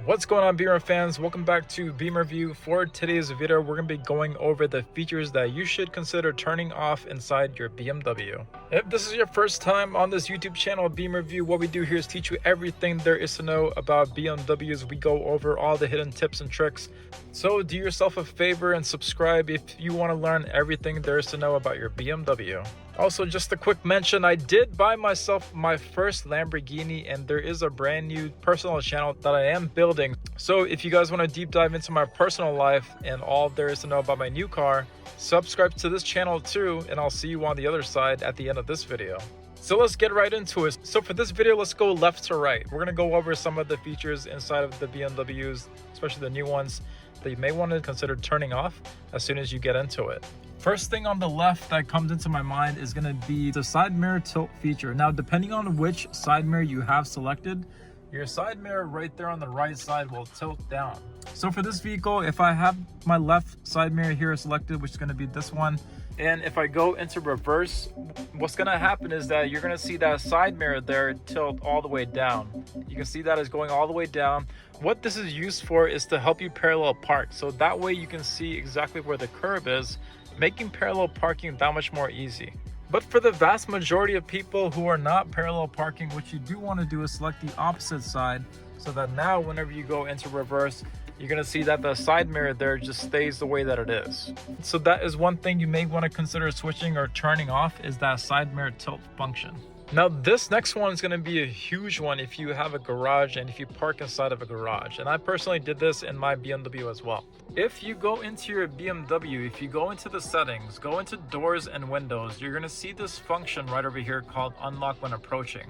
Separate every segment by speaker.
Speaker 1: What's going on, Beamer fans? Welcome back to Beamerview. For today's video, we're going to be going over the features that you should consider turning off inside your BMW. If this is your first time on this YouTube channel, Beamerview, what we do here is teach you everything there is to know about BMWs. We go over all the hidden tips and tricks. So do yourself a favor and subscribe if you want to learn everything there is to know about your BMW. Also, just a quick mention, I did buy myself my first Lamborghini, and there is a brand new personal channel that I am building. So if you guys want to deep dive into my personal life and all there is to know about my new car, subscribe to this channel too, and I'll see you on the other side at the end of this video. So let's get right into it. So for this video, let's go left to right. We're going to go over some of the features inside of the BMWs, especially the new ones, that you may want to consider turning off as soon as you get into it. First thing on the left that comes into my mind is going to be the side mirror tilt feature. Now, depending on which side mirror you have selected, your side mirror right there on the right side will tilt down. So for this vehicle, if I have my left side mirror here selected, which is going to be this one, and if I go into reverse, what's going to happen is that you're going to see that side mirror there tilt all the way down. You can see that is going all the way down. What this is used for is to help you parallel park. So that way you can see exactly where the curb is, making parallel parking that much more easy. But for the vast majority of people who are not parallel parking, what you do want to do is select the opposite side, so that now whenever you go into reverse, you're going to see that the side mirror there just stays the way that it is. So that is one thing you may want to consider switching or turning off, is that side mirror tilt function. Now this next one is going to be a huge one if you have a garage and if you park inside of a garage. And I personally did this in my BMW as well. If you go into your BMW, if you go into the settings, go into doors and windows, you're going to see this function right over here called unlock when approaching.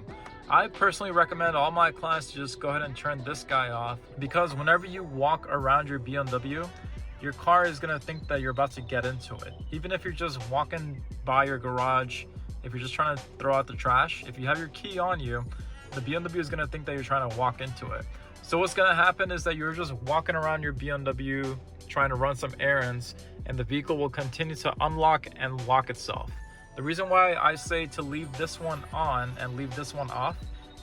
Speaker 1: I personally recommend all my clients to just go ahead and turn this guy off, because whenever you walk around your BMW, your car is going to think that you're about to get into it. Even if you're just walking by your garage, if you're just trying to throw out the trash, if you have your key on you, the BMW is going to think that you're trying to walk into it. So what's going to happen is that you're just walking around your BMW trying to run some errands, and the vehicle will continue to unlock and lock itself. The reason why I say to leave this one on and leave this one off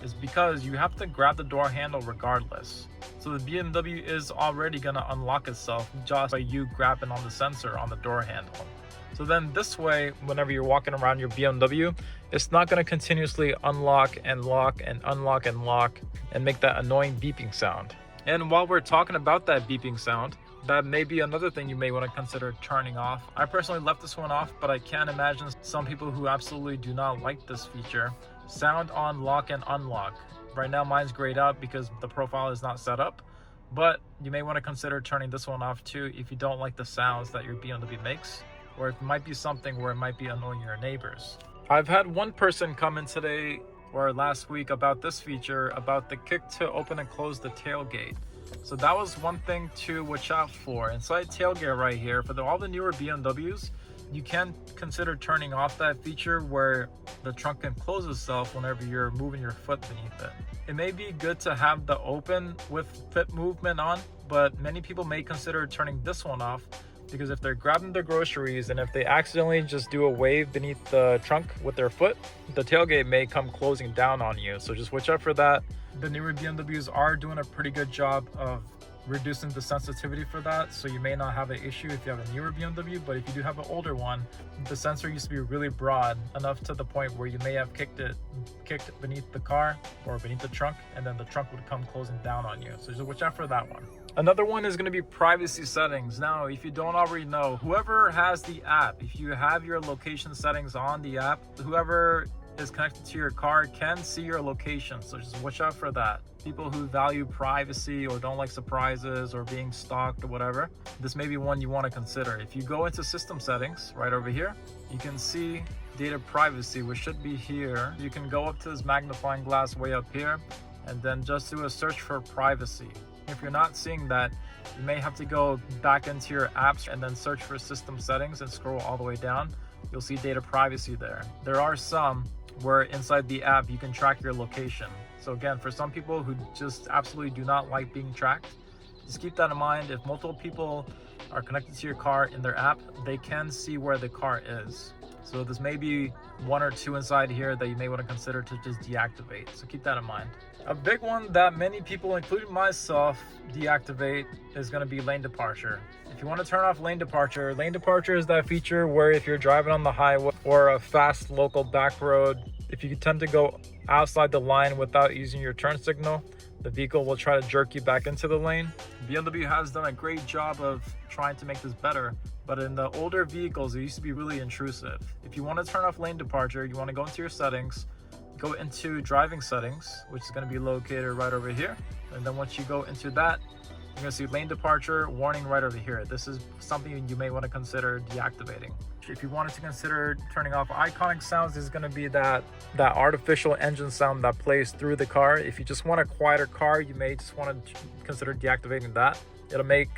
Speaker 1: is because you have to grab the door handle regardless. So the BMW is already going to unlock itself just by you grabbing on the sensor on the door handle. So then this way, whenever you're walking around your BMW, it's not going to continuously unlock and lock and unlock and lock and make that annoying beeping sound. And while we're talking about that beeping sound, that may be another thing you may want to consider turning off. I personally left this one off, but I can't imagine some people who absolutely do not like this feature. Sound on lock and unlock. Right now mine's grayed out because the profile is not set up, but you may want to consider turning this one off too if you don't like the sounds that your BMW makes, or it might be something where it might be annoying your neighbors. I've had one person come in today or last week about this feature, about the kick to open and close the tailgate. So that was one thing to watch out for. Inside tailgate right here, for all the newer BMWs, you can consider turning off that feature where the trunk can close itself whenever you're moving your foot beneath it. It may be good to have the open with foot movement on, but many people may consider turning this one off, because if they're grabbing their groceries and if they accidentally just do a wave beneath the trunk with their foot, the tailgate may come closing down on you. So just watch out for that. The newer BMWs are doing a pretty good job of reducing the sensitivity for that, so you may not have an issue if you have a newer BMW. But if you do have an older one, the sensor used to be really broad enough to the point where you may have kicked beneath the car or beneath the trunk, and then the trunk would come closing down on you. So just watch out for that one. Another one is going to be privacy settings. Now, if you don't already know, whoever has the app, if you have your location settings on the app, whoever is connected to your car can see your location. So just watch out for that. People who value privacy or don't like surprises or being stalked or whatever, this may be one you want to consider. If you go into system settings right over here, you can see data privacy, which should be here. You can go up to this magnifying glass way up here and then just do a search for privacy. If you're not seeing that, you may have to go back into your apps and then search for system settings and scroll all the way down. You'll see data privacy there. There are some where inside the app you can track your location. So again, for some people who just absolutely do not like being tracked, just keep that in mind. If multiple people are connected to your car in their app, they can see where the car is. So this may be one or two inside here that you may want to consider to just deactivate. So keep that in mind. A big one that many people, including myself, deactivate is going to be lane departure. If you want to turn off lane departure is that feature where if you're driving on the highway or a fast local back road, if you tend to go outside the line without using your turn signal, the vehicle will try to jerk you back into the lane. BMW has done a great job of trying to make this better, but in the older vehicles, it used to be really intrusive. If you want to turn off lane departure, you want to go into your settings, go into driving settings, which is going to be located right over here. And then once you go into that, you're going to see lane departure warning right over here. This is something you may want to consider deactivating. If you wanted to consider turning off iconic sounds, this is going to be that artificial engine sound that plays through the car. If you just want a quieter car, you may just want to consider deactivating that. It'll make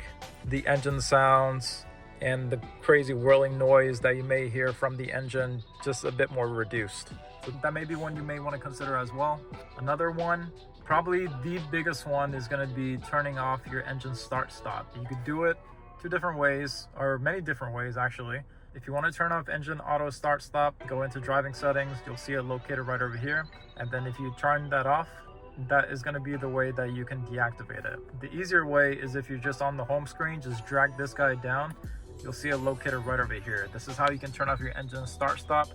Speaker 1: the engine sounds and the crazy whirling noise that you may hear from the engine just a bit more reduced. So that may be one you may want to consider as well. Another one, probably the biggest one, is going to be turning off your engine start stop. You could do it two different ways, or many different ways actually. If you want to turn off engine auto start stop, go into driving settings, you'll see it located right over here. And then if you turn that off, that is going to be the way that you can deactivate it. The easier way is if you're just on the home screen, just drag this guy down. You'll see it located right over here. This is how you can turn off your engine start stop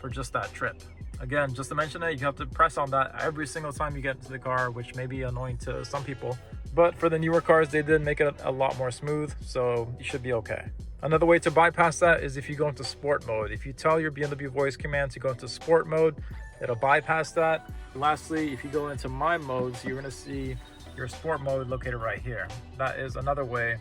Speaker 1: for just that trip. Again, just to mention it, you have to press on that every single time you get into the car, which may be annoying to some people. But for the newer cars, they did make it a lot more smooth, so you should be okay. Another way to bypass that is if you go into sport mode. If you tell your BMW voice command to go into sport mode, it'll bypass that. Lastly, if you go into my modes, you're gonna see your sport mode located right here. That is another way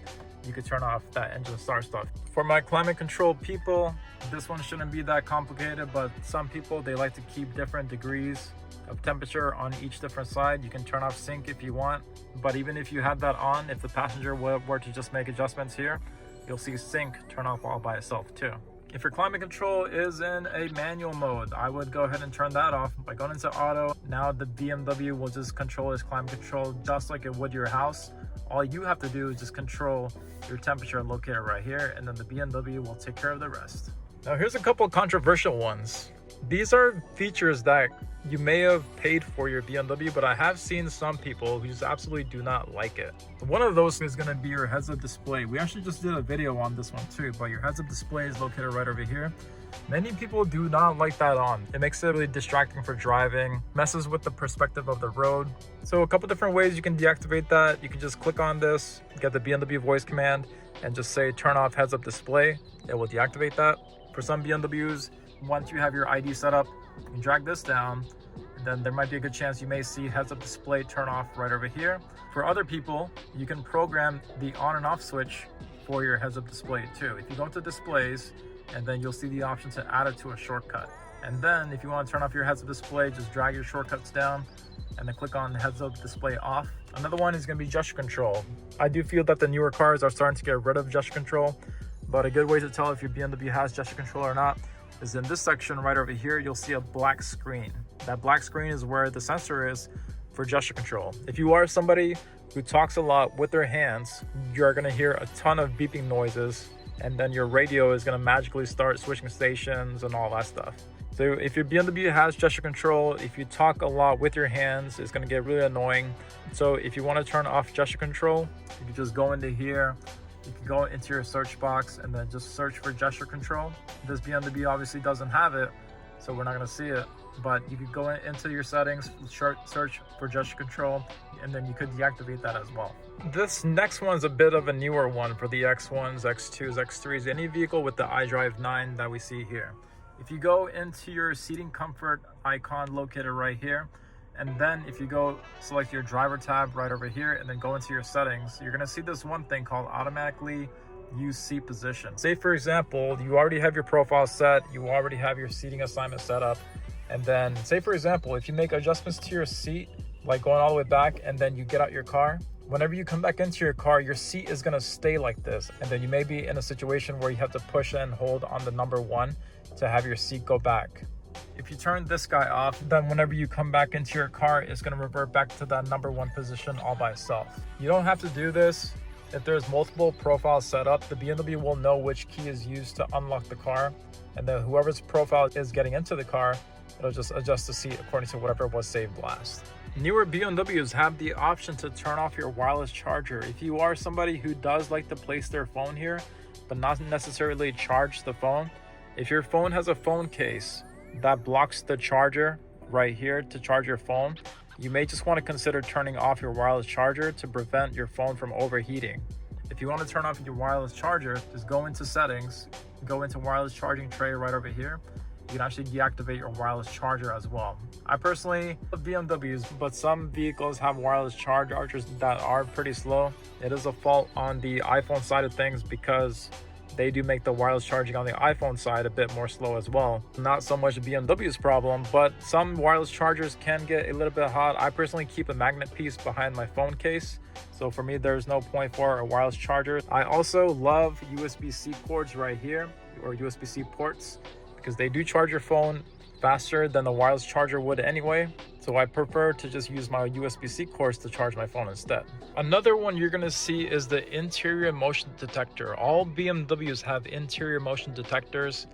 Speaker 1: you could turn off that engine start stop. For my climate control people, this one shouldn't be that complicated, but some people, they like to keep different degrees of temperature on each different side. You can turn off sync if you want, but even if you had that on, if the passenger were to just make adjustments here, you'll see sync turn off all by itself too. If your climate control is in a manual mode, I would go ahead and turn that off by going into auto. Now the BMW will just control its climate control just like it would your house. All you have to do is just control your temperature located right here, and then the BMW will take care of the rest. Now here's a couple controversial ones. These are features that you may have paid for your BMW, but I have seen some people who just absolutely do not like it. One of those is going to be your heads-up display. We actually just did a video on this one too, but your heads-up display is located right over here. Many people do not like that on. It makes it really distracting for driving, messes with the perspective of the road. So a couple different ways you can deactivate that. You can just click on this, get the BMW voice command, and just say turn off heads-up display. It will deactivate that. For some BMWs, once you have your ID set up, you can drag this down, and then there might be a good chance you may see heads-up display turn off right over here. For other people, you can program the on and off switch for your heads-up display too. If you go to displays, and then you'll see the option to add it to a shortcut. And then if you want to turn off your heads-up display, just drag your shortcuts down and then click on heads-up display off. Another one is going to be gesture control. I do feel that the newer cars are starting to get rid of gesture control, but a good way to tell if your BMW has gesture control or not is in this section right over here. You'll see a black screen. That black screen is where the sensor is for gesture control. If you are somebody who talks a lot with their hands, you're going to hear a ton of beeping noises, and then your radio is going to magically start switching stations and all that stuff. So if your BMW has gesture control, if you talk a lot with your hands, it's going to get really annoying. So if you want to turn off gesture control, you can just go into here, you can go into your search box and then just search for gesture control. This BMW obviously doesn't have it, so we're not going to see it, but you could go into your settings, search for gesture control, and then you could deactivate that as well. This next one is a bit of a newer one for the X1s, X2s, X3s, any vehicle with the iDrive 9 that we see here. If you go into your seating comfort icon located right here, and then if you go select your driver tab right over here and then go into your settings, you're going to see this one thing called automatically use seat position. Say for example, you already have your profile set, you already have your seating assignment set up, and then say for example, if you make adjustments to your seat, like going all the way back, and then you get out your car, whenever you come back into your car, your seat is going to stay like this, and then you may be in a situation where you have to push and hold on the number 1 to have your seat go back. If you turn this guy off, then whenever you come back into your car, it's going to revert back to that number 1 position all by itself. You don't have to do this. If there's multiple profiles set up, the BMW will know which key is used to unlock the car, and then whoever's profile is getting into the car, it'll just adjust the seat according to whatever was saved last. Newer BMWs have the option to turn off your wireless charger. If you are somebody who does like to place their phone here, but not necessarily charge the phone, if your phone has a phone case that blocks the charger right here to charge your phone, you may just want to consider turning off your wireless charger to prevent your phone from overheating. If you want to turn off your wireless charger, just go into settings, go into wireless charging tray right over here. You can actually deactivate your wireless charger as well. I personally love BMWs, but some vehicles have wireless chargers that are pretty slow. It is a fault on the iPhone side of things because they do make the wireless charging on the iPhone side a bit more slow as well. Not so much BMW's problem, but some wireless chargers can get a little bit hot. I personally keep a magnet piece behind my phone case, so for me there's no point for a wireless charger. I also love USB-C cords right here, or USB-C ports, because they do charge your phone faster than the wireless charger would anyway. So I prefer to just use my USB-C cords to charge my phone instead. Another one you're gonna see is the interior motion detector. All BMWs have interior motion detectors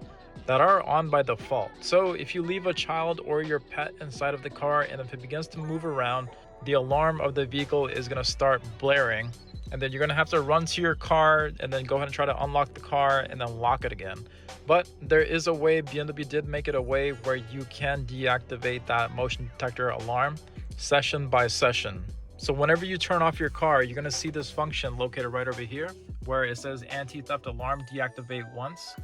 Speaker 1: that are on by default. So if you leave a child or your pet inside of the car, and if it begins to move around, the alarm of the vehicle is gonna start blaring, and then you're gonna have to run to your car and then go ahead and try to unlock the car and then lock it again. But there is a way, BMW did make it a way where you can deactivate that motion detector alarm session by session. So whenever you turn off your car, you're gonna see this function located right over here where it says anti-theft alarm deactivate once.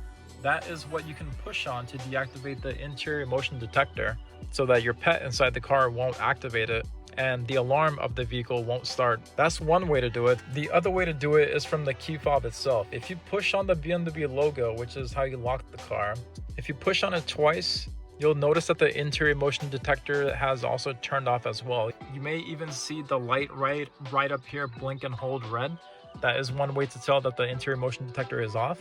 Speaker 1: That is what you can push on to deactivate the interior motion detector so that your pet inside the car won't activate it and the alarm of the vehicle won't start. That's one way to do it. The other way to do it is from the key fob itself. If you push on the BMW logo, which is how you lock the car, if you push on it twice, you'll notice that the interior motion detector has also turned off as well. You may even see the light right up here blink and hold red. That is one way to tell that the interior motion detector is off.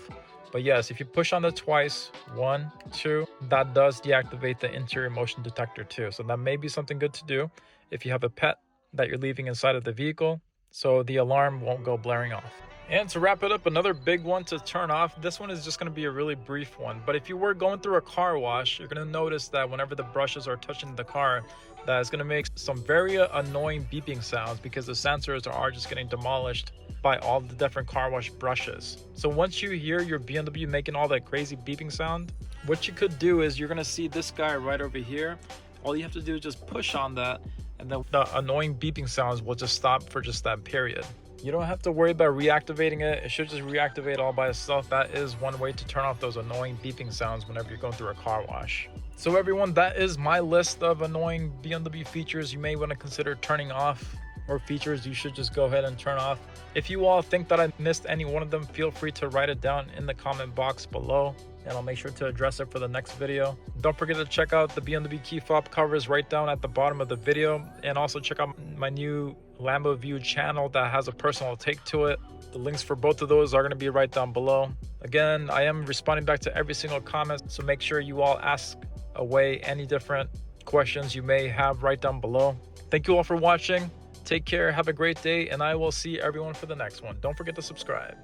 Speaker 1: But yes, if you push on it twice, 1, 2, that does deactivate the interior motion detector too. So that may be something good to do if you have a pet that you're leaving inside of the vehicle, so the alarm won't go blaring off. And to wrap it up, another big one to turn off. This one is just going to be a really brief one, but if you were going through a car wash, you're going to notice that whenever the brushes are touching the car, that is going to make some very annoying beeping sounds because the sensors are just getting demolished by all the different car wash brushes. So once you hear your BMW making all that crazy beeping sound, what you could do is you're going to see this guy right over here. All you have to do is just push on that, and then the annoying beeping sounds will just stop for just that period. You don't have to worry about reactivating it. It should just reactivate all by itself. That is one way to turn off those annoying beeping sounds whenever you're going through a car wash. So everyone, that is my list of annoying BMW features you may want to consider turning off, or features you should just go ahead and turn off. If you all think that I missed any one of them, feel free to write it down in the comment box below, and I'll make sure to address it for the next video. Don't forget to check out the BMW key fob covers right down at the bottom of the video, and also check out my new Beamerview channel that has a personal take to it. The links for both of those are going to be right down below. Again, I am responding back to every single comment, so make sure you all ask away any different questions you may have right down below. Thank you all for watching. Take care, have a great day, and I will see everyone for the next one. Don't forget to subscribe.